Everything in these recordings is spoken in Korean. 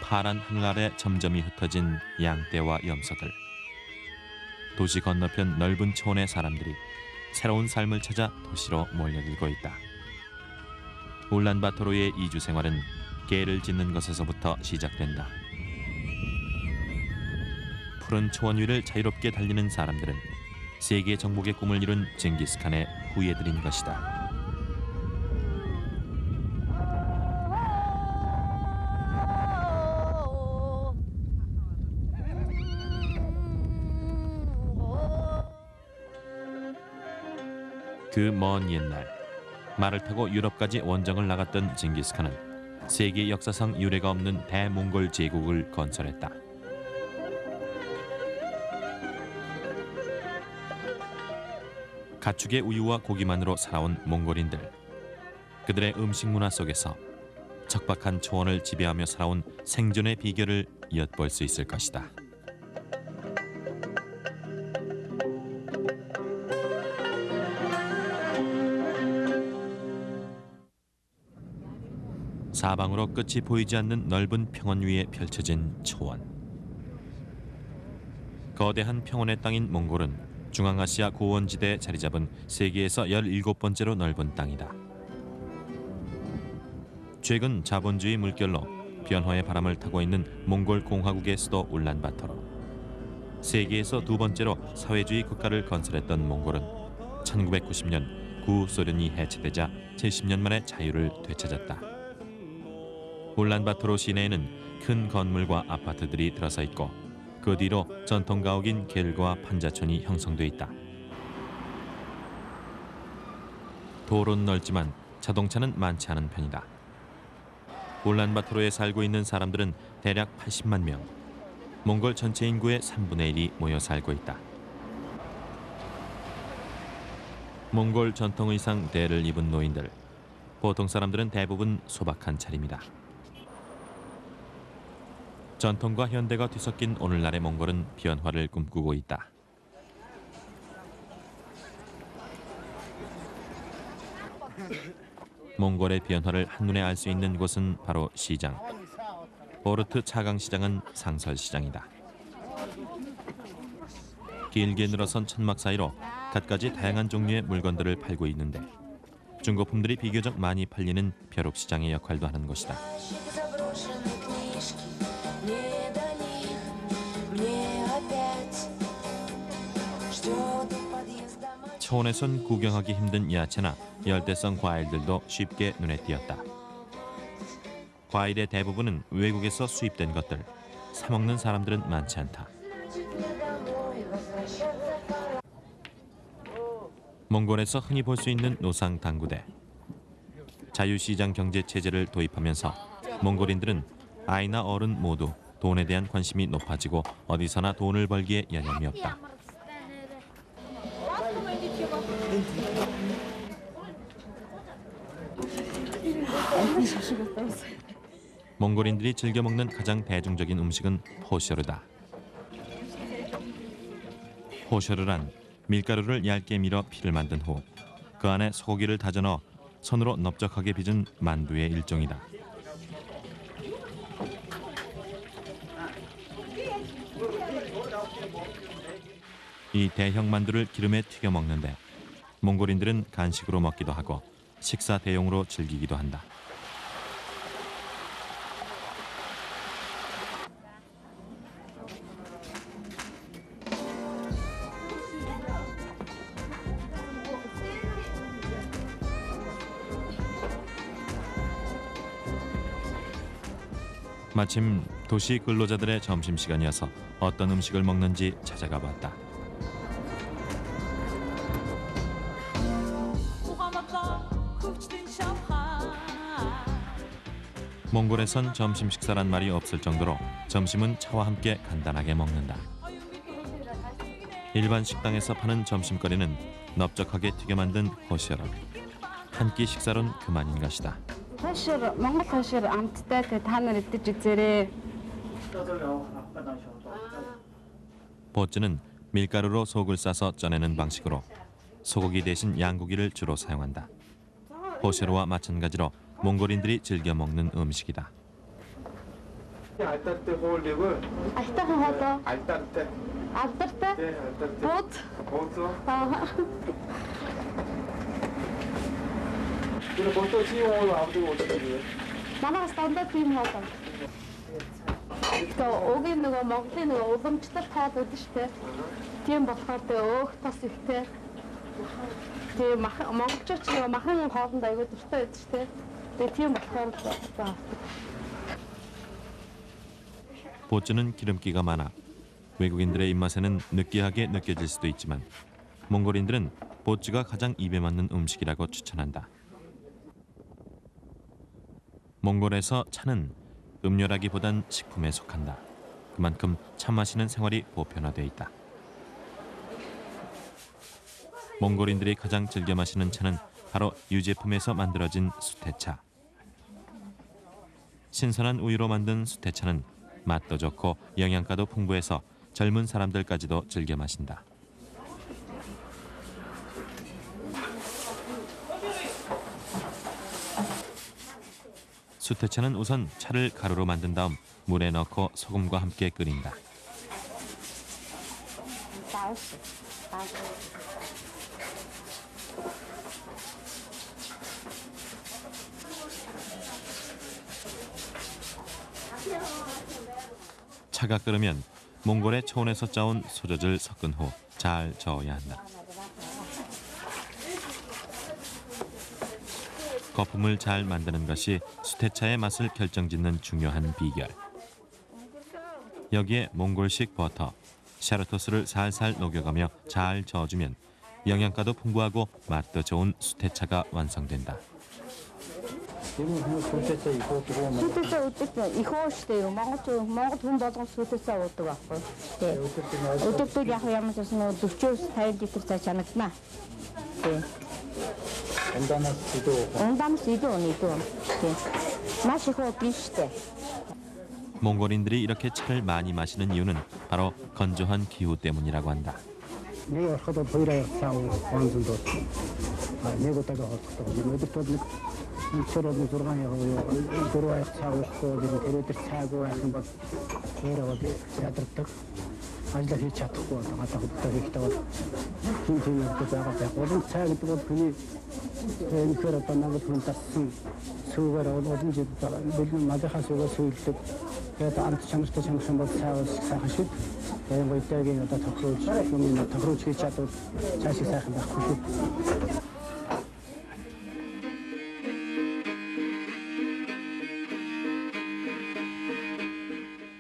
파란 하늘 아래 점점이 흩어진 양떼와 염소들. 도시 건너편 넓은 초원의 사람들이 새로운 삶을 찾아 도시로 몰려들고 있다. 울란바토르의 이주 생활은 개를 짓는 것에서부터 시작된다. 푸른 초원 위를 자유롭게 달리는 사람들은 세계 정복의 꿈을 이룬 징기스칸의 후예들인 것이다. 그 먼 옛날 말을 타고 유럽까지 원정을 나갔던 징기스칸은 세계 역사상 유례가 없는 대몽골 제국을 건설했다. 가축의 우유와 고기만으로 살아온 몽골인들. 그들의 음식 문화 속에서 척박한 초원을 지배하며 살아온 생존의 비결을 엿볼 수 있을 것이다. 사방으로 끝이 보이지 않는 넓은 평원 위에 펼쳐진 초원. 거대한 평원의 땅인 몽골은 중앙아시아 고원지대에 자리 잡은 세계에서 17번째로 넓은 땅이다. 최근 자본주의 물결로 변화의 바람을 타고 있는 몽골 공화국의 수도 울란바토르. 세계에서 두 번째로 사회주의 국가를 건설했던 몽골은 1990년 구소련이 해체되자 70년 만에 자유를 되찾았다. 울란바토르 시내에는 큰 건물과 아파트들이 들어서 있고 그 뒤로 전통 가옥인 겔과 판자촌이 형성돼 있다. 도로는 넓지만 자동차는 많지 않은 편이다. 울란바토르에 살고 있는 사람들은 대략 80만 명. 몽골 전체 인구의 3분의 1이 모여 살고 있다. 몽골 전통 의상 대를 입은 노인들. 보통 사람들은 대부분 소박한 차림이다. 전통과 현대가 뒤섞인 오늘날의 몽골은 변화를 꿈꾸고 있다. 몽골의 변화를 한눈에 알 수 있는 곳은 바로 시장. 오르트 차강시장은 상설시장이다. 길게 늘어선 천막 사이로 갖가지 다양한 종류의 물건들을 팔고 있는데 중고품들이 비교적 많이 팔리는 벼룩시장의 역할도 하는 곳이다. 초원에선 구경하기 힘든 야채나 열대성 과일들도 쉽게 눈에 띄었다. 과일의 대부분은 외국에서 수입된 것들. 사 먹는 사람들은 많지 않다. 몽골에서 흔히 볼 수 있는 노상 당구대. 자유시장 경제 체제를 도입하면서 몽골인들은 아이나 어른 모두 돈에 대한 관심이 높아지고 어디서나 돈을 벌기에 여념이 없다. 몽골인들이 즐겨 먹는 가장 대중적인 음식은 호셔르다. 호셔르란 밀가루를 얇게 밀어 피를 만든 후 그 안에 소고기를 다져 넣어 손으로 넓적하게 빚은 만두의 일종이다. 이 대형 만두를 기름에 튀겨 먹는데 몽골인들은 간식으로 먹기도 하고 식사 대용으로 즐기기도 한다. 마침 도시 근로자들의 점심시간이어서 어떤 음식을 먹는지 찾아가 봤다. 몽골에선 점심 식사란 말이 없을 정도로 점심은 차와 함께 간단하게 먹는다. 일반 식당에서 파는 점심거리는 넓적하게 튀겨 만든 호셔르. 한 끼 식사론 그만인 것이다. 몽골 호시르 амттай та нар идэж үзээрэй. 보츠는 밀가루로 속을 싸서 쪄내는 방식으로 소고기 대신 양고기를 주로 사용한다. 호셔르와 마찬가지로 몽골인들이 즐겨 먹는 음식이다. 알따뜻 호울립을 Альтайхан хоолой. 알따뜻 Алдартай. 네 알따뜻 Бууд. 보소 Аа. 그리고 보통 시용으로 아버지가 어떻게 해요? Манайс дандаа тийм хоолой. Тэгээ угийн нөгөө Монголын нөгөө уламжлалт хоол үүдэн штэ. Тийм болохоор тэгээ өөх тос ихтэй. Тэгээ монголчууд ч нөгөө махан хоолнд аягүй дуртай байдаг штэ. Тэгээ тийм болохоор за. 보츠는 기름기가 많아 외국인들의 입맛에는 느끼하게 느껴질 수도 있지만 몽골인들은 보츠가 가장 입에 맞는 음식이라고 추천한다. 몽골에서 차는 음료라기보단 식품에 속한다. 그만큼 차 마시는 생활이 보편화돼 있다. 몽골인들이 가장 즐겨 마시는 차는 바로 유제품에서 만들어진 수태차. 신선한 우유로 만든 수태차는 맛도 좋고 영양가도 풍부해서 젊은 사람들까지도 즐겨 마신다. 수태차는 우선 차를 가루로 만든 다음 물에 넣고 소금과 함께 끓인다. 차가 끓으면 몽골의 초원에서 짜온 소젖을 섞은 후 잘 저어야 한다. 거품을 잘 만드는 것이 수태차의 맛을 결정짓는 중요한 비결. 여기에 몽골식 버터, 샤르토스를 살살 녹여가며 잘 저어주면 영양가도 풍부하고 맛도 좋은 수태차가 완성된다. Сүтэцээ уудаг их уу штэ юу. Монгол хүн болгон сүтэцээ уудаг байхгүй. Тий. Өдөртөө яг ямар ч юм 40-50 литр цаа чанагнаа. Тий. 온담스 이도 오니도. Тий. 맛이 호흡이 штэ. 몽골인들이 이렇게 차를 많이 마시는 이유는 바로 건조한 기후 때문이라고 한다. 내가 하도 보이라 싸우 완전도 내가 다가 어떻게 저러고 돌아가냐고 돌아와 차고 싶고 지금 데려들 차고 하는 거 그러고 야들떡 아직도 히 차고 왔다 갔다 했다가 힘이 없다가 어떤 차가 또 그니 그런 번나고 돈다 수거를 어딘지 물론 맞아 가서 수일때 그래도 안 참스도 참선 못 차고 사실 이런 거 있다게 다 덕으로 차도 자식 사람 갖고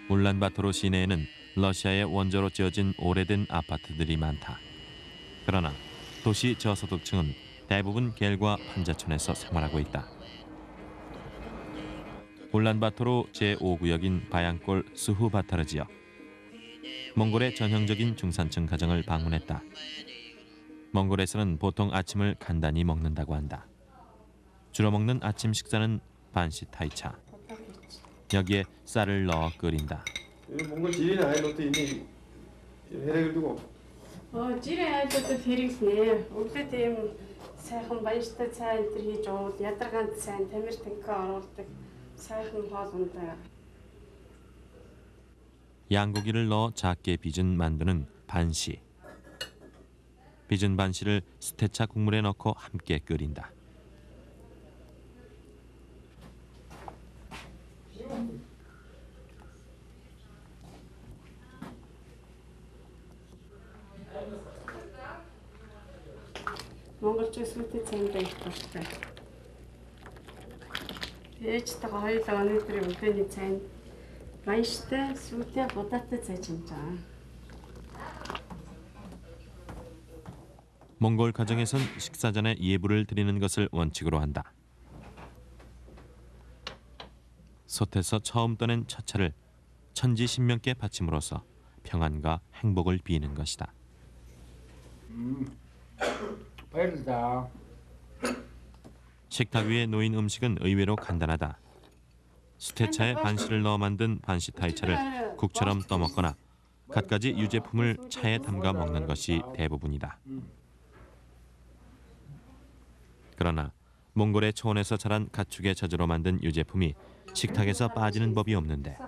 울란바토르 시내에는 러시아의 원조로 지어진 오래된 아파트들이 많다. 그러나 도시 저소득층은 대부분 겔과 판자촌에서 생활하고 있다. 울란바토르 제5구역인 바양골 수후바타르 지역. 몽골의 전형적인 중산층 가정을 방문했다. 몽골에서는 보통 아침을 간단히 먹는다고 한다. 주로 먹는 아침 식사는 반시타이차. 여기에 쌀을 넣어 끓인다. 몽골 지리는 아이로도 이미 해력을 두고 지리 아이들도 хэрэгснэ. Өглөө тийм сайхан баяртай цай энэ хийж ууд ядаргаанд сайн тамир тэнхээ оруулдаг сайхан хоол ундаг. 양고기를 넣어 작게 빚은 만두는 반시. 빚은 반시를 수태차 국물에 넣고 함께 끓인다. Монголч сүлтэй цайнд их болтой. Ээжтэйгээ хоёулаа өнөөдөр өглөөний цайнд баяртай сүлтэй будаатай цай чимжаа. 몽골 가정에선 식사 전에 예불을 드리는 것을 원칙으로 한다. 솥에서 처음 떠낸 첫 차를 천지신명께 바침으로써 평안과 행복을 비는 것이다. 빨리다. 식탁 위에 놓인 음식은 의외로 간단하다. 수태차에 반시를 넣어 만든 반시타이차를 국처럼 떠먹거나 갖가지 유제품을 차에 담가 먹는 것이 대부분이다. 그러나 몽골의 초원에서 자란 가축의 젖으로 만든 유제품이 식탁에서 빠지는 법이 없는데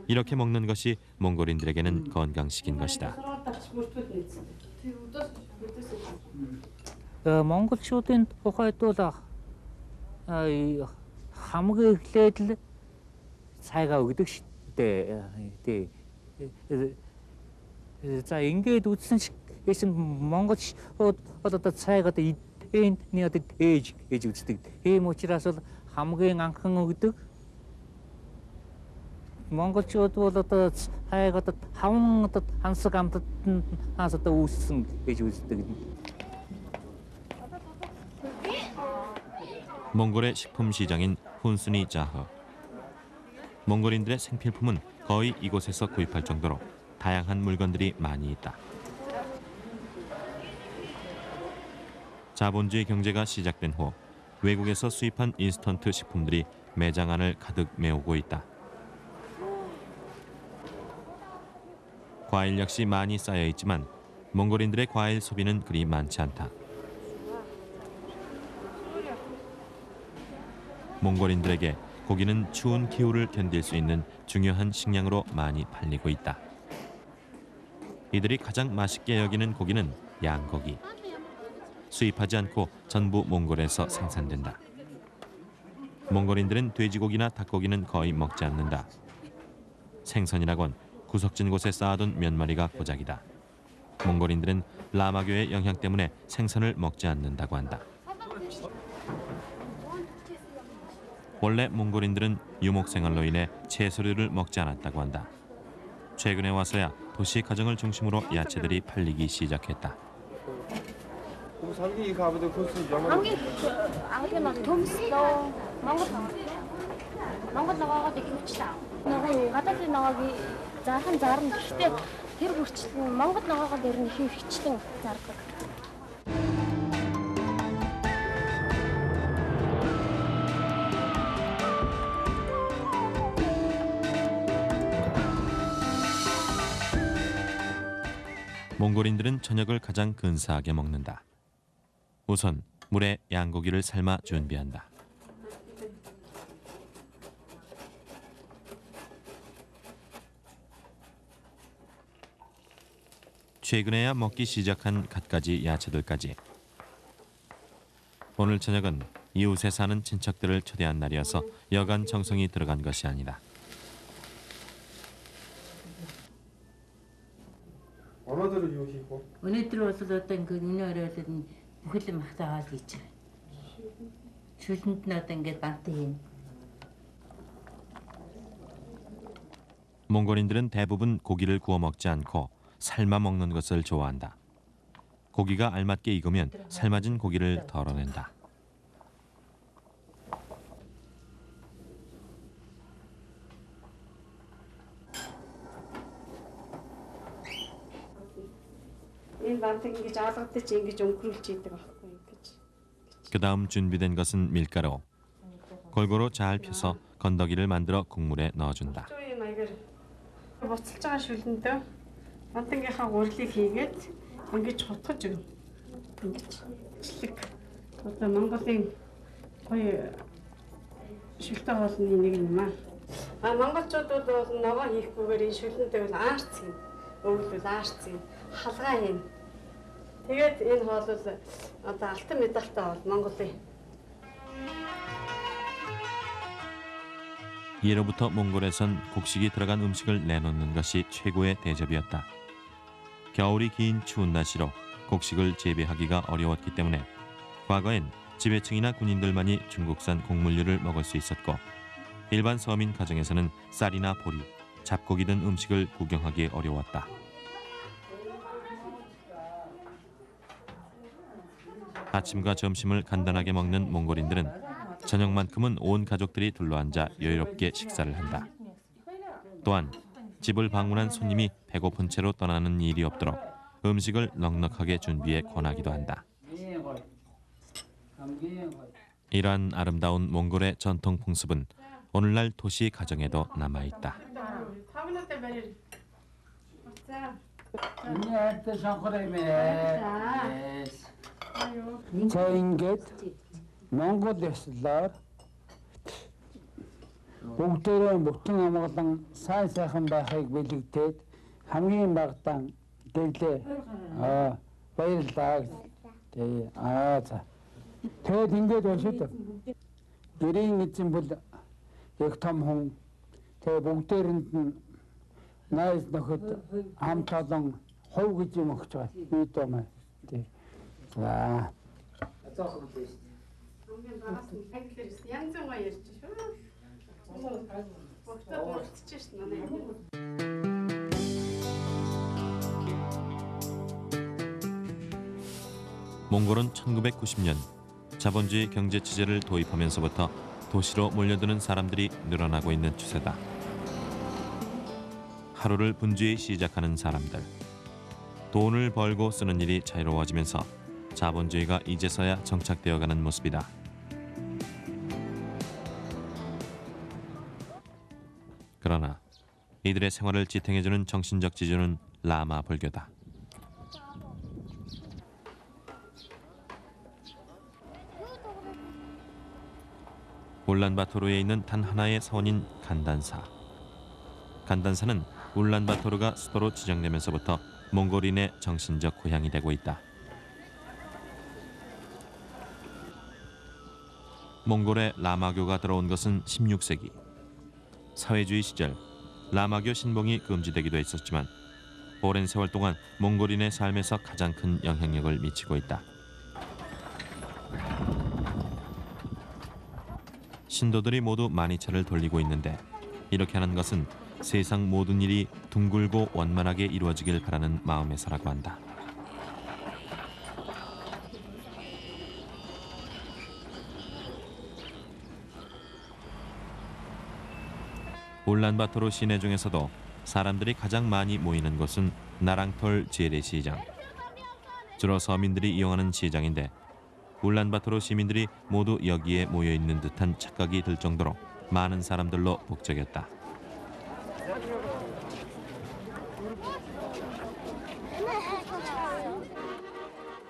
이렇게 먹는 것이 몽골인들에게는 건강식인 것이다. монголчуудын тухайд бол хамгийн эхлээд л цайгаа өгдөг шүү дээ. За ингээд үзсэн шиг эсвэл монголчууд одоо цайгаа эдний одоо ээж үздэг. Тийм учраас бол хамгийн анхан өгдөг. монголчууд бол одоо цайгаа одоо 5 одоо хансаг амтад одоо үүссэн гэж үздэг. 몽골의 식품 시장인 훈순이 자허. 몽골인들의 생필품은 거의 이곳에서 구입할 정도로 다양한 물건들이 많이 있다. 자본주의 경제가 시작된 후 외국에서 수입한 인스턴트 식품들이 매장 안을 가득 메우고 있다. 과일 역시 많이 쌓여 있지만 몽골인들의 과일 소비는 그리 많지 않다. 몽골인들에게 고기는 추운 기후를 견딜 수 있는 중요한 식량으로 많이 팔리고 있다. 이들이 가장 맛있게 여기는 고기는 양고기. 수입하지 않고 전부 몽골에서 생산된다. 몽골인들은 돼지고기나 닭고기는 거의 먹지 않는다. 생선이라곤 구석진 곳에 쌓아둔 몇 마리가 고작이다. 몽골인들은 라마교의 영향 때문에 생선을 먹지 않는다고 한다. 원래 몽골인들은 유목생활로 인해 채소류를 먹지 않았다고 한다. 최근에 와서야 도시 가정을 중심으로 야채들이 팔리기 시작했다. 상기 가보도 코스 영어. ангийн нэг төмслөө Монгол ногоогоо дэвчлээ. Нөгөө гадаадын ногоог заахан зарна гэхдээ тэр хүртэл Монгол ногоогоо дээр нь их хвчлэн зардаг. 몽골인들은 저녁을 가장 근사하게 먹는다. 우선 물에 양고기를 삶아 준비한다. 최근에야 먹기 시작한 갖가지 야채들까지. 오늘 저녁은 이웃에 사는 친척들을 초대한 날이어서 여간 정성이 들어간 것이 아니다. 언어들을 유희고. өнөөдөр бол одоо ингээд энэ оройд нь бүхэл юм хатаагаад хийж байгаа. Шүлэнд нь одоо ингээд бант хийн. 몽골인들은 대부분 고기를 구워 먹지 않고 삶아 먹는 것을 좋아한다. 고기가 알맞게 익으면 삶아진 고기를 덜어낸다. Энэ бант ингэж аалгадаж ингэж өнгөрүүлж идэг байхгүй гэж. 그 다음 준비된 것은 밀가루. 골고루 잘 펴서 건더기를 만들어 국물에 넣어준다. Зүүн маягаар буцалж байгаа шүлэндөө бантангийнхаа гурилыг хийгээд ингэж хутгаж өгнө. Ингэж члэг. Одоо Монголын гоё шүлтэй хоолны нэг юм аа. Монголчууд бол ногоо хийхгүйгээр энэ шүлэндээ бол аарц юм. Өвлөл аарц юм. Халгаа хийн. Тэгээд энэ хоол бол одоо алтан медальтай бол Монголын. 예로부터 몽골에선 곡식이 들어간 음식을 내놓는 것이 최고의 대접이었다. 겨울이 긴 추운 날씨로 곡식을 재배하기가 어려웠기 때문에 과거엔 지배층이나 군인들만이 중국산 곡물류를 먹을 수 있었고 일반 서민 가정에서는 쌀이나 보리, 잡곡이 든 음식을 구경하기 어려웠다. 아침과 점심을 간단하게 먹는 몽골인들은 저녁만큼은 온 가족들이 둘러앉아 여유롭게 식사를 한다. 또한 집을 방문한 손님이 배고픈 채로 떠나는 일이 없도록 음식을 넉넉하게 준비해 권하기도 한다. 이러한 아름다운 몽골의 전통 풍습은 오늘날 도시 가정에도 남아있다. За ингээд Монгол ёслоор бүгдээрээ бүтэн амгалан сайн сайхан байхыг бэлэгдээд хамгийн багтаан дэглээ. Баярлалаа. За. Тэгэд ингээд өшөд. Гэрийн эзэн бол яг том хүн. Тэгээ бүгдээрэнд нь найз нөхөд хамт олон хувь гэж юм өгч байгаа. Би томаа. За. хамгийн багаас нь англиэр янз бүрийн ярьж шүү. Бүгдээ уулзчих шээ манай. 몽골은 1990년 자본주의 경제 체제를 도입하면서부터 도시로 몰려드는 사람들이 늘어나고 있는 추세다. 하루를 분주히 시작하는 사람들. 돈을 벌고 쓰는 일이 자유로워지면서 자본주의가 이제서야 정착되어가는 모습이다. 그러나 이들의 생활을 지탱해주는 정신적 지주는 라마 불교다. 울란바토르에 있는 단 하나의 사원인 간단사. 간단사는 울란바토르가 수도로 지정되면서부터 몽골인의 정신적 고향이 되고 있다. 몽골에 라마교가 들어온 것은 16세기. 사회주의 시절 라마교 신봉이 금지되기도 했었지만 오랜 세월 동안 몽골인의 삶에서 가장 큰 영향력을 미치고 있다. 신도들이 모두 만이차를 돌리고 있는데 이렇게 하는 것은 세상 모든 일이 둥글고 원만하게 이루어지길 바라는 마음에서라고 한다. 울란바토르 시내 중에서도 사람들이 가장 많이 모이는 곳은 나랑톨 재래시장. 주로 서민들이 이용하는 시장인데 울란바토르 시민들이 모두 여기에 모여 있는 듯한 착각이 들 정도로 많은 사람들로 북적였다.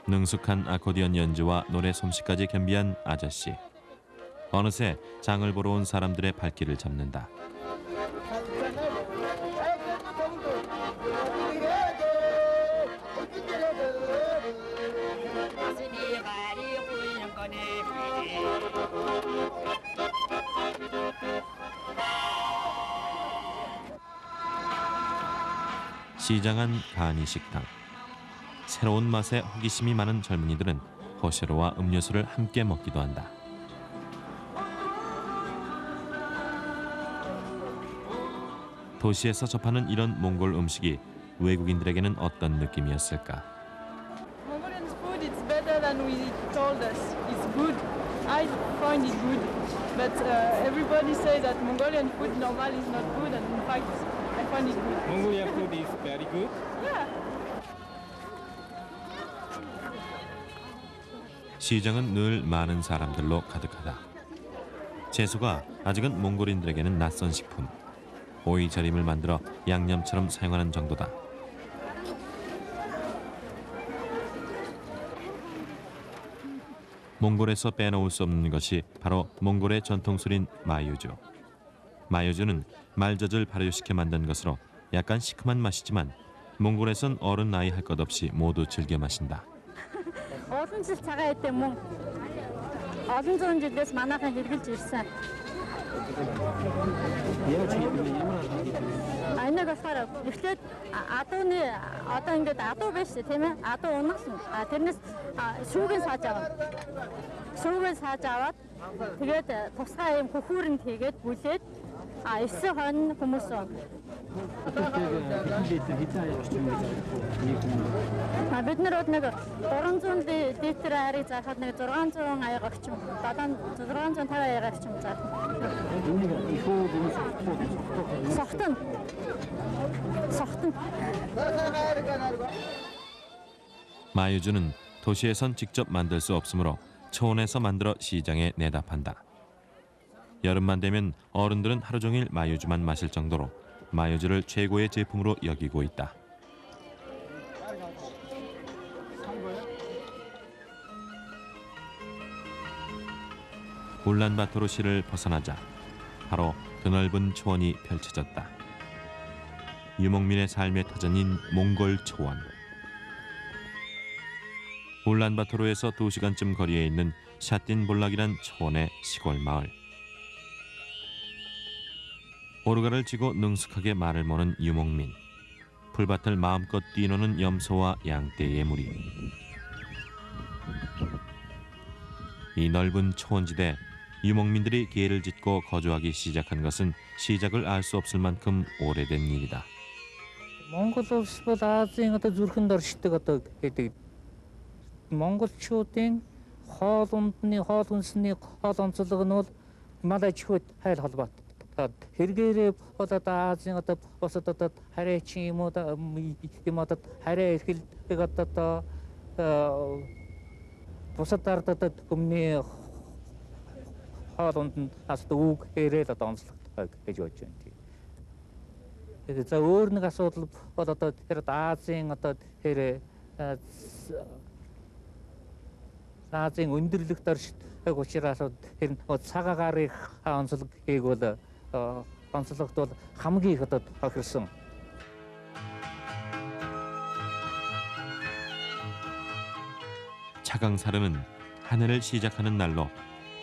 능숙한 아코디언 연주와 노래 솜씨까지 겸비한 아저씨. 어느새 장을 보러 온 사람들의 발길을 잡는다. 시장안 가니 식당. 새로운 맛에 호기심이 많은 젊은이들은 호시로와 음료수를 함께 먹기도 한다. 도시에서 접하는 이런 몽골 음식이 외국인들에게는 어떤 느낌이었을까? Mongolian food is better than we told us. It's good. I find it good. But everybody says that Mongolian food normal is not good, and in fact, I find it good. Mongolian food is very good. Yeah. 시장은 늘 많은 사람들로 가득하다. 채소가 아직은 몽골인들에게는 낯선 식품. 오이 절임을 만들어 양념처럼 사용하는 정도다. 몽골에서 빼놓을 수 없는 것이 바로 몽골의 전통술인 마유주. 마유주는 말젖을 발효시켜 만든 것으로 약간 시큼한 맛이지만 몽골에선 어른 나이 할 것 없이 모두 즐겨 마신다. Олон жил цагаан эдээ мөн олон зуун жилээс манайхан хэрглэж ирсэн. Энийг болохоор эхлээд адууны одоо ингээд адуу биш тийм ээ адуу унагсан. Тэрнээс шүүгэн сааж аваад шүүгэн сааж аваад тэгээд тусгай юм хөхүүрэнд хийгээд бүлээд 9 хоног хүмүүс бид нар нэг 300 литр айрыг заахад нэг 600 аяга орчим 650 аяга орчим заах. Сохтон. 마유주는 도시에선 직접 만들 수 없으므로 초원에서 만들어 시장에 내다 판다. 여름만 되면 어른들은 하루 종일 마유주만 마실 정도로 마유주를 최고의 제품으로 여기고 있다. 울란바토르시를 벗어나자 바로 드넓은 초원이 펼쳐졌다. 유목민의 삶의 터전인 몽골 초원. 울란바토르에서 2시간쯤 거리에 있는 샤틴볼락이란 초원의 시골 마을. 오르가를 쥐고 능숙하게 말을 모는 유목민. 풀밭을 마음껏 뛰노는 염소와 양떼의 무리. 이 넓은 초원지대 유목민들이 기회를 짓고 거주하기 시작한 것은 시작을 알 수 없을 만큼 오래된 일이다. Монгол улс бол Азийн зүрхэнд оршдог гэдэг. Монголчуудын хоол ундны хоол хүнсний хоол онцлог нь бол малайчхуд хайл холбоотой. Хэрэгээрээ Азийн бусад хараачин юм уу хараа эрхэлдэг бусад ардад өмнө хоол унд үг хэрэл онцлогтой гэж бодож байна. За өөр нэг асуудал бол тэр Азийн тэр Азийн өндөрлөгт оршдог учраас тэр цагаагаар онцлогийг бол онцлогт бол хамгийн их тохирсон. 차강사르는 한 해를 시작하는 날로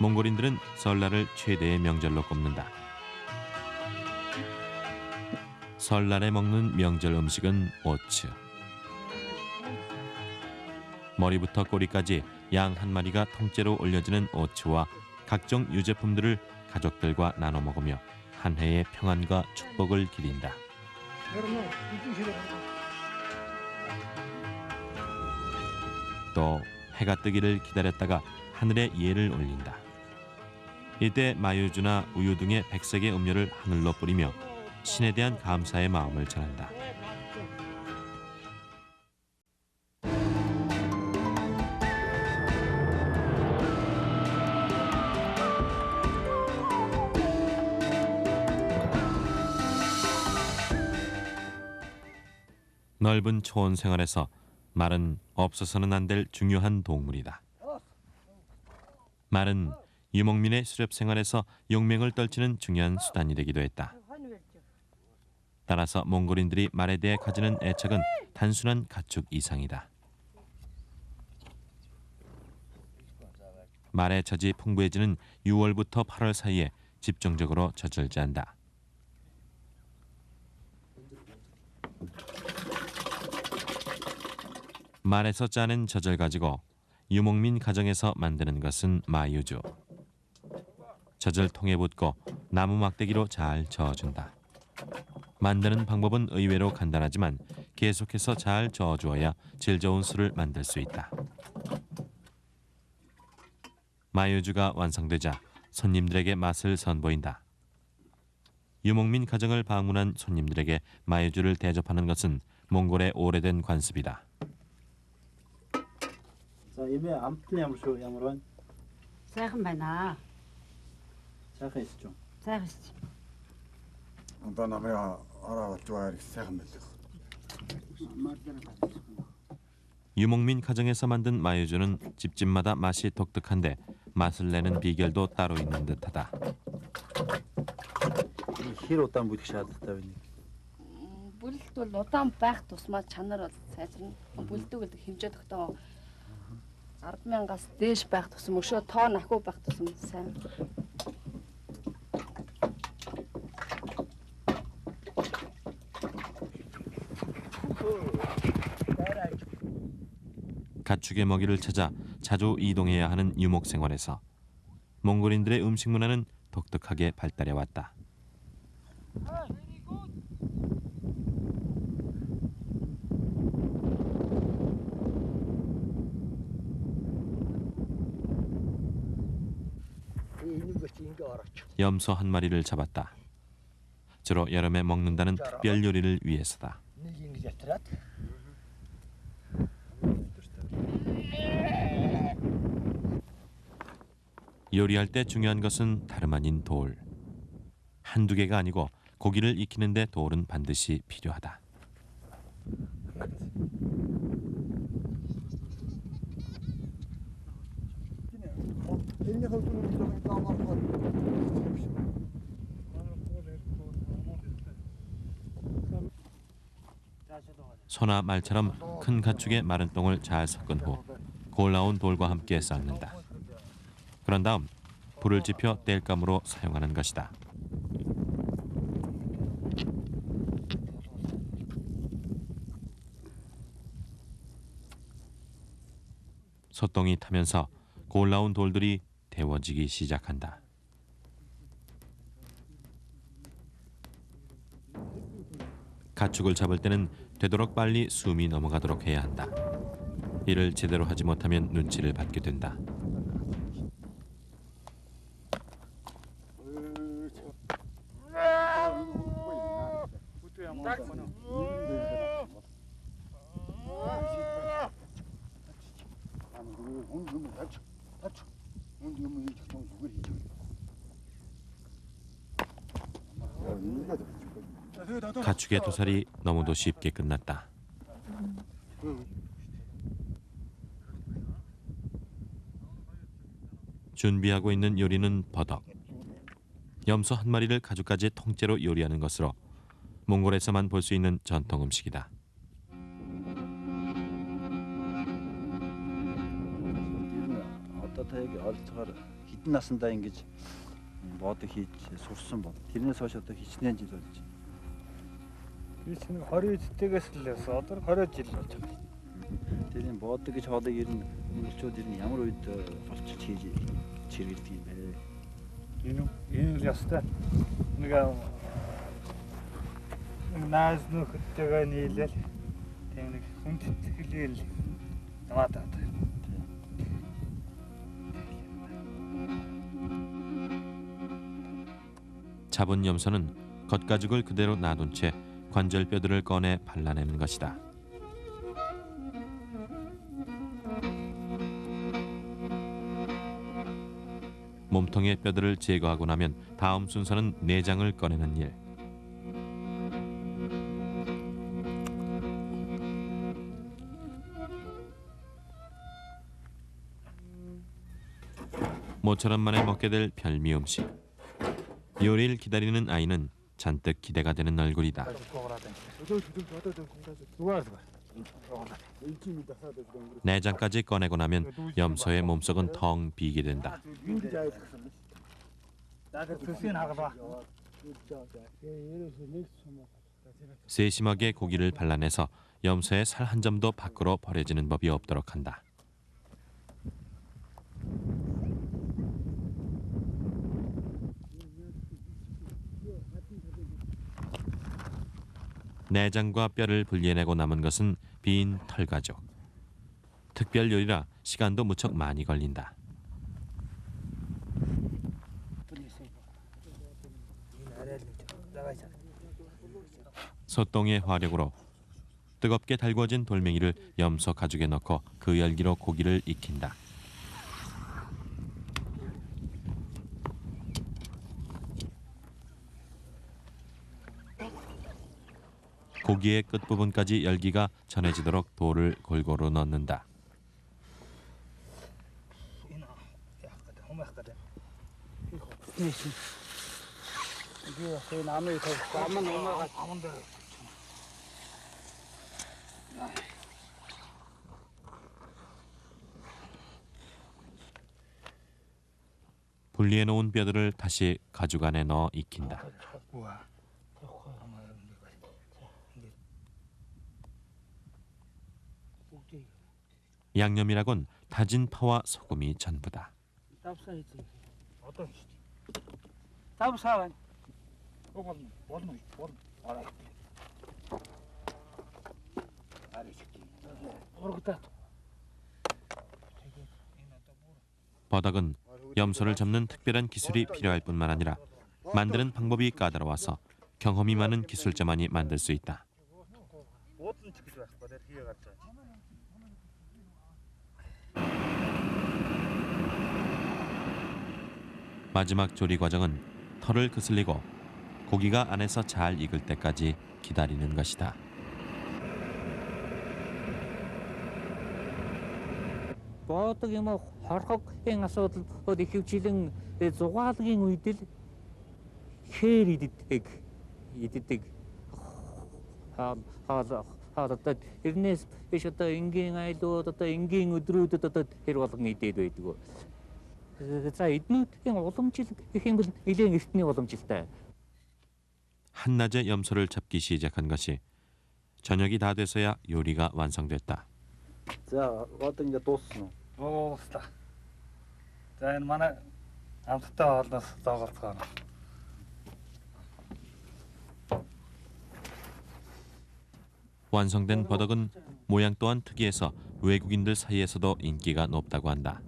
몽골인들은 설날을 최대의 명절로 꼽는다. 설날에 먹는 명절 음식은 오츠. 머리부터 꼬리까지 양 한 마리가 통째로 올려지는 오츠와 각종 유제품들을 가족들과 나눠 먹으며 한 해의 평안과 축복을 기린다. 또 해가 뜨기를 기다렸다가 하늘에 예를 올린다. 이때 마유주나 우유 등의 백색의 음료를 하늘로 뿌리며 신에 대한 감사의 마음을 전한다. 넓은 초원 생활에서 말은 없어서는 안 될 중요한 동물이다. 말은 유목민의 수렵 생활에서 용맹을 떨치는 중요한 수단이 되기도 했다. 따라서 몽골인들이 말에 대해 가지는 애착은 단순한 가축 이상이다. 말의 젖이 풍부해지는 6월부터 8월 사이에 집중적으로 젖을 짠다. 말에서 짜낸 젖을 가지고 유목민 가정에서 만드는 것은 마유주. 젖을 통에 붓고 나무 막대기로 잘 저어준다. 만드는 방법은 의외로 간단하지만 계속해서 잘 저어주어야 질 좋은 술을 만들 수 있다. 마유주가 완성되자 손님들에게 맛을 선보인다. 유목민 가정을 방문한 손님들에게 마유주를 대접하는 것은 몽골의 오래된 관습이다. За эмээ амтны ямар шүү ямар байна? Сайхан байна. Сайхан эсэж үү? Сайхан эсэж. Одоо намайг ороод 좋아해 сайхан байлаа. 유목민 가정에서 만든 마유주는 집집마다 맛이 독특한데 맛을 내는 비결도 따로 있는 듯하다. Хэр удаан бүлэх шаардлагатай байна? Бүлэлт бол удаан байх тусмаа чанар бол сайжирна. Бүлдэг гэдэг хэмжээ тогтоо 10,000-аас дээш байх тусам өшөө тоо нахуу байх тусам сайн. 가축의 먹이를 찾아 자주 이동해야 하는 유목 생활에서 몽골인들의 음식 문화는 독특하게 발달해 왔다. 염소 한 마리를 잡았다. 주로 여름에 먹는다는 특별 요리를 위해서다. 요리할 때 중요한 것은 다름 아닌 돌. 한두 개가 아니고 고기를 익히는데 돌은 반드시 필요하다. 소나 말처럼 큰 가축의 마른 똥을 잘 섞은 후 골라온 돌과 함께 섞는다. 그런 다음 불을 지펴 땔감으로 사용하는 것이다. 소똥이 타면서 골라온 돌들이 데워지기 시작한다. 가축을 잡을 때는 되도록 빨리 숨이 넘어가도록 해야 한다. 이를 제대로 하지 못하면 눈치를 받게 된다. 가축의 도살이 너무도 쉽게 끝났다. 준비하고 있는 요리는 버덕. 염소 한 마리를 가죽가지에 통째로 요리하는 것으로 몽골에서만 볼 수 있는 전통 음식이다. Одоо яг олцохоор хідэн насандаа ингэж бод хийж сурсан бод. Тэрнээс хойш одоо хичнээн жил болж байна. Би чинь 20 эдтэйгээс л одоо 20 жил болж байгаа. Тэр бод гэж хоолыг ер нь монголчууд ер нь ямар үед болчих хийж чиргэлдэг юм бэ? Энэ л ястай. Нэг наас нөхөдтэйгээ нийлээл тийм нэг хүндэтгэл намаатай. 잡은 염소는 겉가죽을 그대로 놔둔 채 관절뼈들을 꺼내 발라내는 것이다. 몸통의 뼈들을 제거하고 나면 다음 순서는 내장을 꺼내는 일. 모처럼 만에 먹게 될 별미 음식. 요리를 기다리는 아이는 잔뜩 기대가 되는 얼굴이다. 내장까지 꺼내고 나면 염소의 몸속은 텅 비게 된다. 세심하게 고기를 발라내서 염소의 살 한 점도 밖으로 버려지는 법이 없도록 한다. 내장과 뼈를 분리해내고 남은 것은 빈 털가죽. 특별 요리라 시간도 무척 많이 걸린다. 소똥의 화력으로 뜨겁게 달구어진 돌멩이를 염소 가죽에 넣고 그 열기로 고기를 익힌다. 고기의 끝부분까지 열기가 전해지도록 돌을 골고루 넣는다. 분리해놓은 뼈들을 다시 가죽 안에 넣어 익힌다. 양념이라곤 다진 파와 소금이 전부다. 버덕은 염소를 잡는 특별한 기술이 필요할 뿐만 아니라 만드는 방법이 까다로워서 경험이 많은 기술자만이 만들 수 있다. 마지막 조리 과정은 털을 그슬리고 고기가 안에서 잘 익을 때까지 기다리는 것이다. Бодог юм уу хорхогийн асуудал ихэвчлэн зугаалгын үед л хээр иддэг. одоо эрнээс биш одоо энгийн айлууд одоо энгийн өдрүүдэд одоо тэр болгон идээд байдаг. За эднүүдийн уламжил гэх юм бол нэлээд эртний уламжилтай. 한낮에 염소를 잡기 시작한 것이 저녁이 다 돼서야 요리가 완성됐다. За одоо ингээд дууссан уу? Ууста. За энэ манай амттай хоолноос доогоолцгоо. 완성된 버덕은 모양 또한 특이해서 외국인들 사이에서도 인기가 높다고 한다.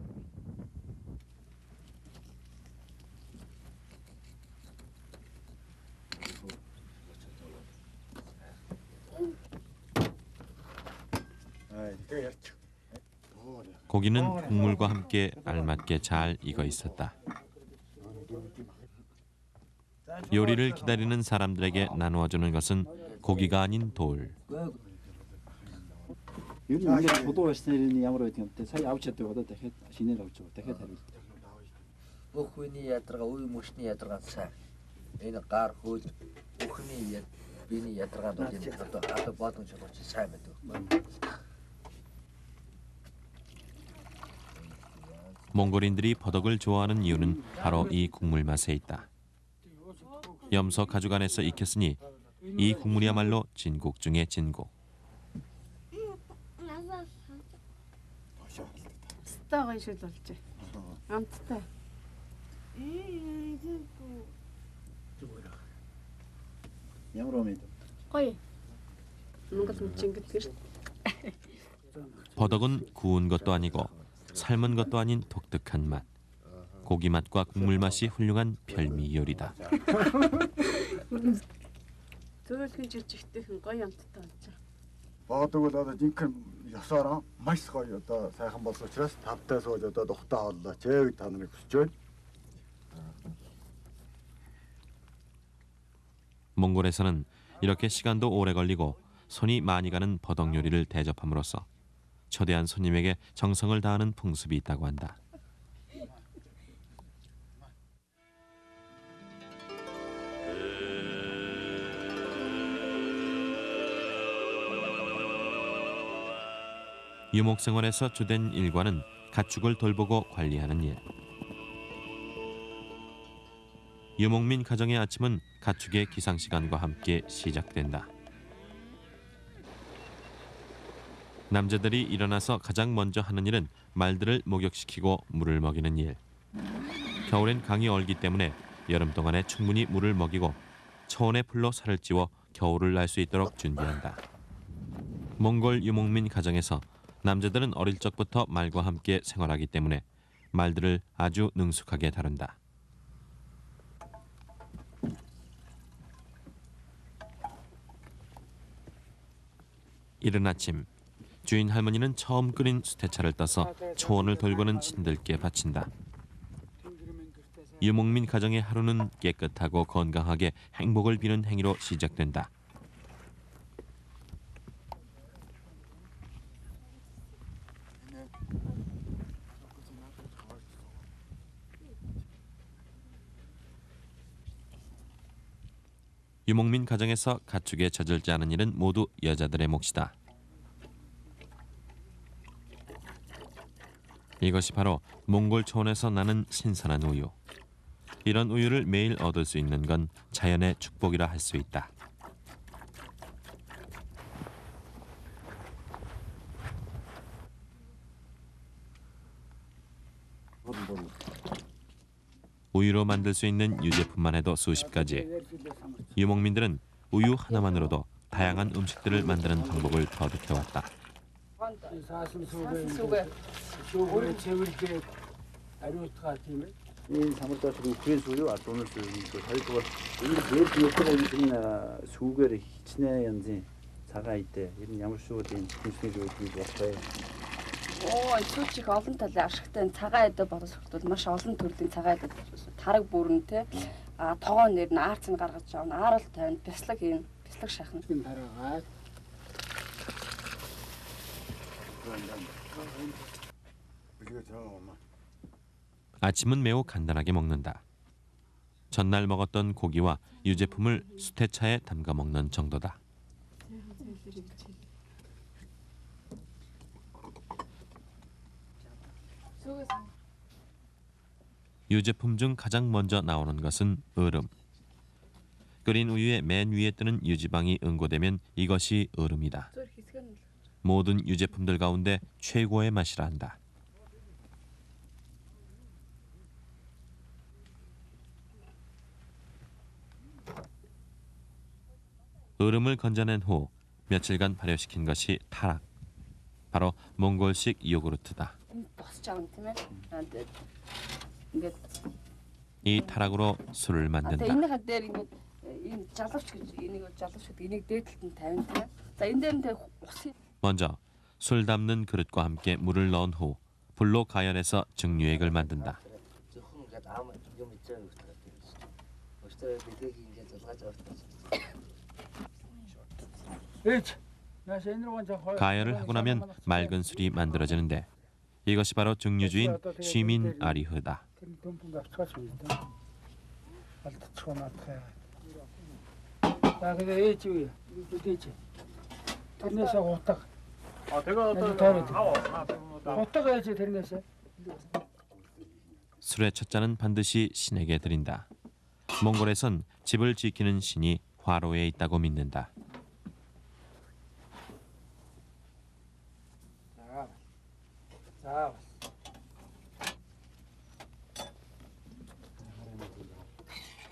고기는 국물과 함께 알맞게 잘 익어 있었다. 요리를 기다리는 사람들에게 나누어주는 것은 고기가 아닌 돌. Ер нь ингээд бодуу байснаар энэ ямар байдаг юм те сая авч чаддаг одоо дахиад шинээр авч байгаа дахиад хариулт. Бүх хүний ядарга үе мөчний ядаргаанд сайн. Энэ гар хөл бүхний биений ядаргаанд бол энэ одоо бодомж болж сайн байдаг. 몽골인들이 버덕을 좋아하는 이유는 바로 이 국물 맛에 있다. 염소 가죽 안에서 익혔으니 이 국물이야말로 진국 중의 진국. Стагаа шил болж. Амттай. Ямар өөмэд. Гоё. Монгол мөчин гэдэг. 버덕은 구운 것도 아니고 삶은 것도 아닌 독특한 맛. 고기 맛과 국물 맛이 훌륭한 별미 요리다. Зөөлхөн жижигтэйхэн гоё амттай болж. Баадаг бол одоо жинхэнэ ёсоор маш гоё одоо сайхан болсон учраас тавтай сууж одоо тухтаа боллоо ч гэж та нарыг хүсэж байна. 몽골에서는 이렇게 시간도 오래 걸리고 손이 많이 가는 버덕 요리를 대접함으로써 초대한 손님에게 정성을 다하는 풍습이 있다고 한다. 유목생활에서 주된 일과는 가축을 돌보고 관리하는 일. 유목민 가정의 아침은 가축의 기상시간과 함께 시작된다. 남자들이 일어나서 가장 먼저 하는 일은 말들을 목욕시키고 물을 먹이는 일. 겨울엔 강이 얼기 때문에 여름 동안에 충분히 물을 먹이고 초원의 풀로 살을 찌워 겨울을 날 수 있도록 준비한다. 몽골 유목민 가정에서 남자들은 어릴 적부터 말과 함께 생활하기 때문에 말들을 아주 능숙하게 다룬다. 이른 아침, 주인 할머니는 처음 끓인 수태차를 떠서 초원을 돌고는 신들께 바친다. 유목민 가정의 하루는 깨끗하고 건강하게 행복을 비는 행위로 시작된다. 유목민 가정에서 가축에 젖을지 않은 일은 모두 여자들의 몫이다. 이것이 바로 몽골 초원에서 나는 신선한 우유. 이런 우유를 매일 얻을 수 있는 건 자연의 축복이라 할 수 있다. 우유로 만들 수 있는 유제품만 해도 수십 가지. 유목민들은 우유 하나만으로도 다양한 음식들을 만드는 방법을 터득해왔다. Энэ самардаа үхрийн суурь адуунаас үүрдэг. Хоёрдугаар энэ дээр биетэй энэ сүүгээр хичнээн янзын цагаан идэ. Ер нь ямар шууд энэ хүнсний зүйлийг болохгүй. Сүүч их олон талын ашигтай цагаан эдэ боловсруулахад маш олон төрлийн цагаан эдэ тараг бүрэнтэй тогоон нэр нь аарц нь гаргаж авна, аарал тавина, бяслаг хийн, бяслаг шахна. 아침은 매우 간단하게 먹는다. 전날 먹었던 고기와 유제품을 수태차에 담가 먹는 정도다. 유제품 중 가장 먼저 나오는 것은 얼음. 끓인 우유의 맨 위에 뜨는 유지방이 응고되면 이것이 얼음이다. 모든 유제품들 가운데 최고의 맛이라 한다. 얼음을 건져낸 후 며칠간 발효시킨 것이 타락. 바로 몽골식 요구르트다. 이 타락으로 술을 만든다. 먼저 술 담는 그릇과 함께 물을 넣은 후 불로 가열해서 증류액을 만든다. 가열을 하고 나면 맑은 술이 만들어지는데 이것이 바로 증류주인 쉬민 아리흐다. 술의 첫 잔은 반드시 신에게 드린다. 몽골에선 집을 지키는 신이 화로에 있다고 믿는다.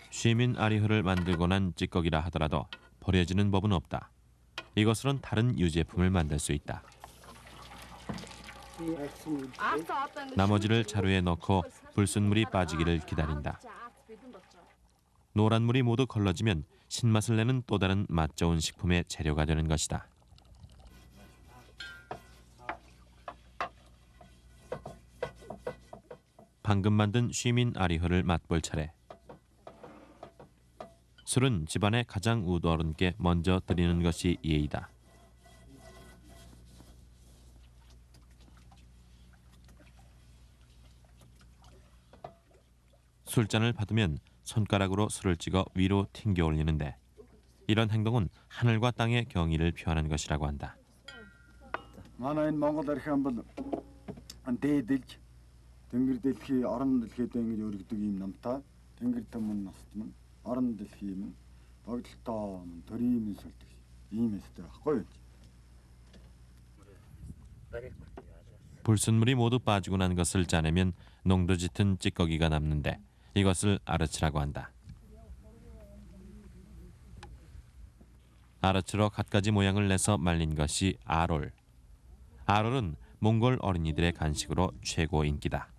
쉬민 아리흐를 만들고 난 찌꺼기라 하더라도 버려지는 법은 없다. 이것으론 다른 유제품을 만들 수 있다. 나머지를 자루에 넣고 불순물이 빠지기를 기다린다. 노란 물이 모두 걸러지면 신맛을 내는 또 다른 맛 좋은 식품의 재료가 되는 것이다. 방금 만든 쉬민 아리흐를 맛볼 차례. 술은 집안의 가장 우두어른께 먼저 드리는 것이 예의다. 술잔을 받으면 손가락으로 술을 찍어 위로 튕겨 올리는데 이런 행동은 하늘과 땅의 경의를 표하는 것이라고 한다. манай энэ Монгол архиан бол дээдэлж тэнгэр дэлхий орон дэлхийд ингэж өргөдөг юм намтай тэнгэр таман наст мань орон дэлхий мань богдолтой төрийн сүлдэг ийм эстэй байхгүй юу? 불순물이 모두 빠지고 난 것을 짜내면 농도 짙은 찌꺼기가 남는데 이것을 아르치라고 한다. 아르치로 갖가지 모양을 내서 말린 것이 아롤. 아롤은 몽골 어린이들의 간식으로 최고 인기다.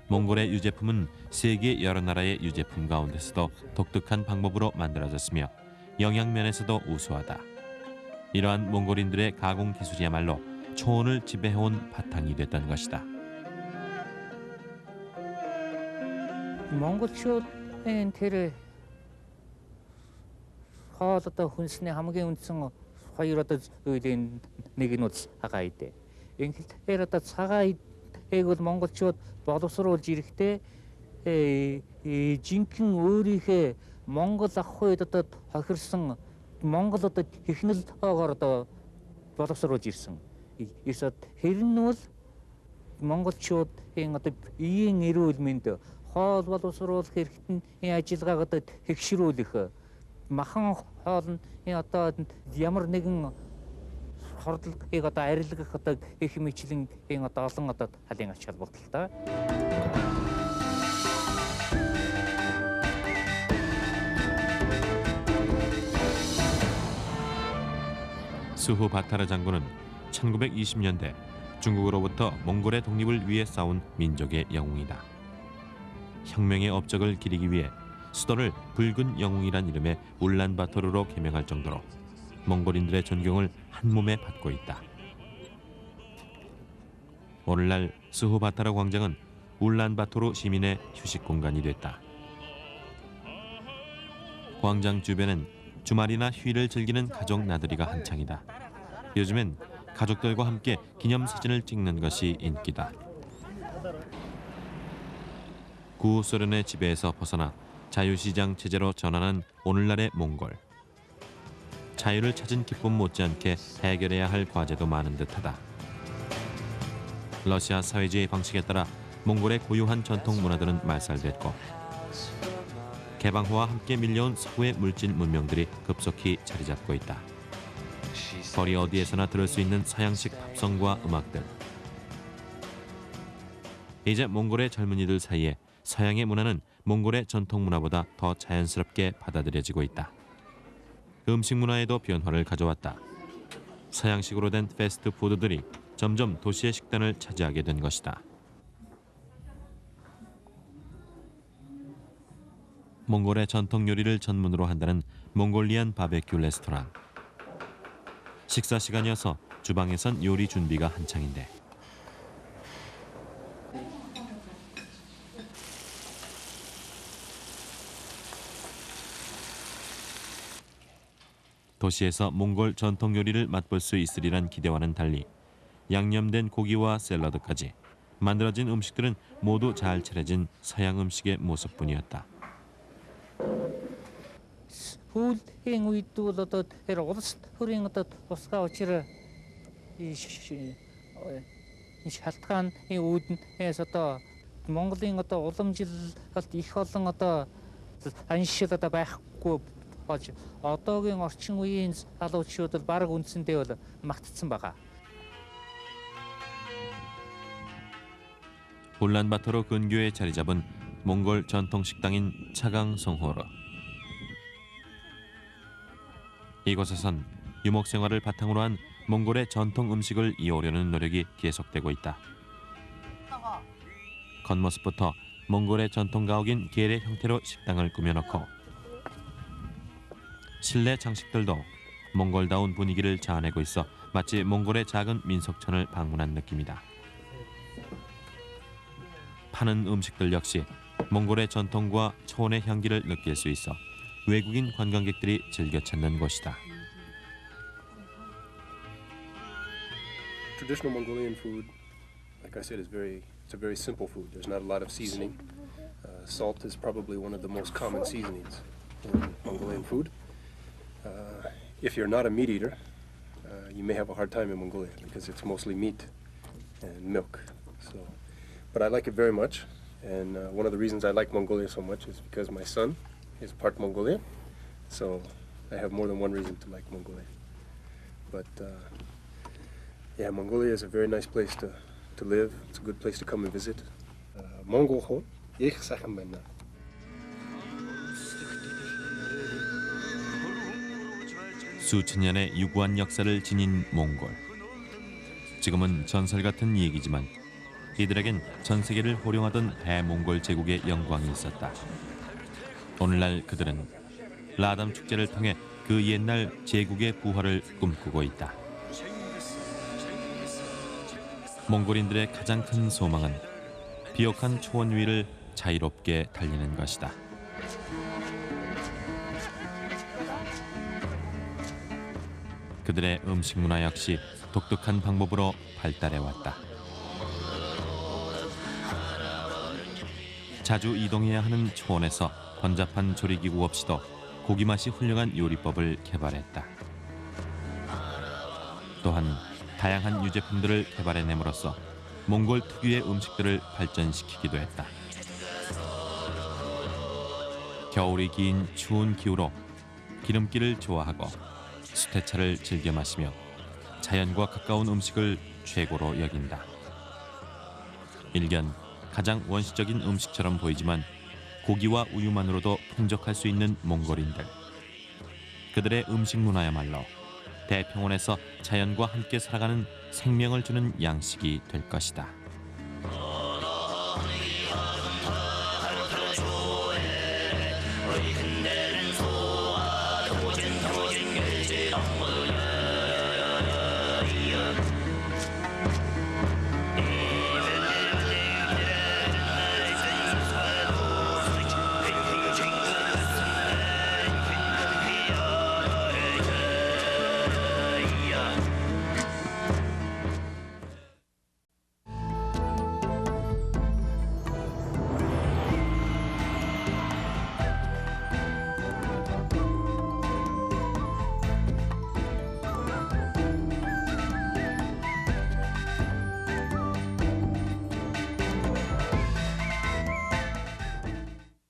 몽골의 유제품은 세계 여러 나라의 유제품 가운데서도 독특한 방법으로 만들어졌으며 영양면에서도 우수하다. 이러한 몽골인들의 가공 기술이야말로 초원을 지배해온 바탕이 됐던 것이다. 몽골초엔 тэр хоолтой хүнсний хамгийн үндсэн хоёр үеийн нэг нь цагаан идэ. Ингээд одоо цагаан идээг бол монголчууд боловсруулж ирэхдээ жинхэнэ өөрийнхөө монгол ах үед одоо хохирсон монгол одоо ихнэл тоогоор одоо боловсруулж ирсэн. Эсвэл хэрнээ бол монголчуудын одоо биеийн эрүүл мэнд хоол боловсруулах хэрэгтэн ажиллагааг одоо тэгшрүүлэх махан хоол нь одоо ямар нэгэн хордлогыг одоо арилгах одоо их мэтлэн одоо олон одоо халын ач холбогдолтой. 수후 바타르 장군은 1920년대 중국으로부터 몽골의 독립을 위해 싸운 민족의 영웅이다. 혁명의 업적을 기리기 위해 수도를 붉은 영웅이란 이름의 울란바토르로 개명할 정도로 몽골인들의 존경을 한몸에 받고 있다. 오늘날 수후 바타르 광장은 울란바토르 시민의 휴식 공간이 됐다. 광장 주변엔 주말이나 휴일을 즐기는 가족 나들이가 한창이다. 요즘엔 가족들과 함께 기념사진을 찍는 것이 인기다. 구소련의 지배에서 벗어나 자유시장 체제로 전환한 오늘날의 몽골. 자유를 찾은 기쁨 못지않게 해결해야 할 과제도 많은 듯하다. 러시아 사회주의 방식에 따라 몽골의 고유한 전통 문화들은 말살됐고 개방 후와 함께 밀려온 서구의 물진 문명들이 급속히 자리 잡고 있다. 거리 어디에서나 들을 수 있는 서양식 팝송과 음악들. 이제 몽골의 젊은이들 사이에 서양의 문화는 몽골의 전통 문화보다 더 자연스럽게 받아들여지고 있다. 음식 문화에도 변화를 가져왔다. 서양식으로 된 패스트푸드들이 점점 도시의 식단을 차지하게 된 것이다. 몽골의 전통 요리를 전문으로 한다는 몽골리안 바베큐 레스토랑. 식사 시간이어서 주방에선 요리 준비가 한창인데 도시에서 몽골 전통 요리를 맛볼 수 있으리란 기대와는 달리 양념된 고기와 샐러드까지 만들어진 음식들은 모두 잘 차려진 서양 음식의 모습뿐이었다. Сүүлийн үед бол одоо тэр улс төрийн одоо тусгай учраа шалтгааны үүднээс одоо Монголын одоо уламжилалт их олон одоо аншил одоо байхгүй болж одоогийн орчин үеийн залуучууд бол баг үндсэндээ бол магтцсан байгаа. 울란바토르 근교에 자리 잡은 몽골 전통 식당인 차강송호르. 이곳에선 유목 생활을 바탕으로 한 몽골의 전통 음식을 이어오려는 노력이 계속되고 있다. 겉모습부터 몽골의 전통 가옥인 게레 형태로 식당을 꾸며놓고 실내 장식들도 몽골다운 분위기를 자아내고 있어 마치 몽골의 작은 민속촌을 방문한 느낌이다. 파는 음식들 역시 몽골의 전통과 초원의 향기를 느낄 수 있어 외국인 관광객들이 즐겨 찾는 곳이다. Traditional Mongolian food, like I said, it's a very simple food. There's not a lot of seasoning. Salt is probably one of the most common seasonings in Mongolian food. If you're not a meat eater, you may have a hard time in Mongolia because it's mostly meat and milk. But I like it very much, and one of the reasons I like Mongolia so much is because my son is part Mongolian, so I have more than one reason to like Mongolia. But yeah, Mongolia is a very nice place to live. It's a good place to come and visit. Mongol ich sage mal. 수천 년의 유구한 역사를 지닌 몽골. 지금은 전설 같은 얘기지만 이들에겐 전 세계를 호령하던 대몽골 제국의 영광이 있었다. 오늘날 그들은 라담 축제를 통해 그 옛날 제국의 부활을 꿈꾸고 있다. 몽골인들의 가장 큰 소망은 비옥한 초원 위를 자유롭게 달리는 것이다. 그들의 음식 문화 역시 독특한 방법으로 발달해왔다. 자주 이동해야 하는 초원에서 번잡한 조리기구 없이도 고기 맛이 훌륭한 요리법을 개발했다. 또한 다양한 유제품들을 개발해냄으로써 몽골 특유의 음식들을 발전시키기도 했다. 겨울이 긴 추운 기후로 기름기를 좋아하고 수태차를 즐겨 마시며 자연과 가까운 음식을 최고로 여긴다. 일견 가장 원시적인 음식처럼 보이지만 고기와 우유만으로도 풍족할 수 있는 몽골인들. 그들의 음식 문화야말로 대평원에서 자연과 함께 살아가는 생명을 주는 양식이 될 것이다. 흔들는 소와 도진 일제동물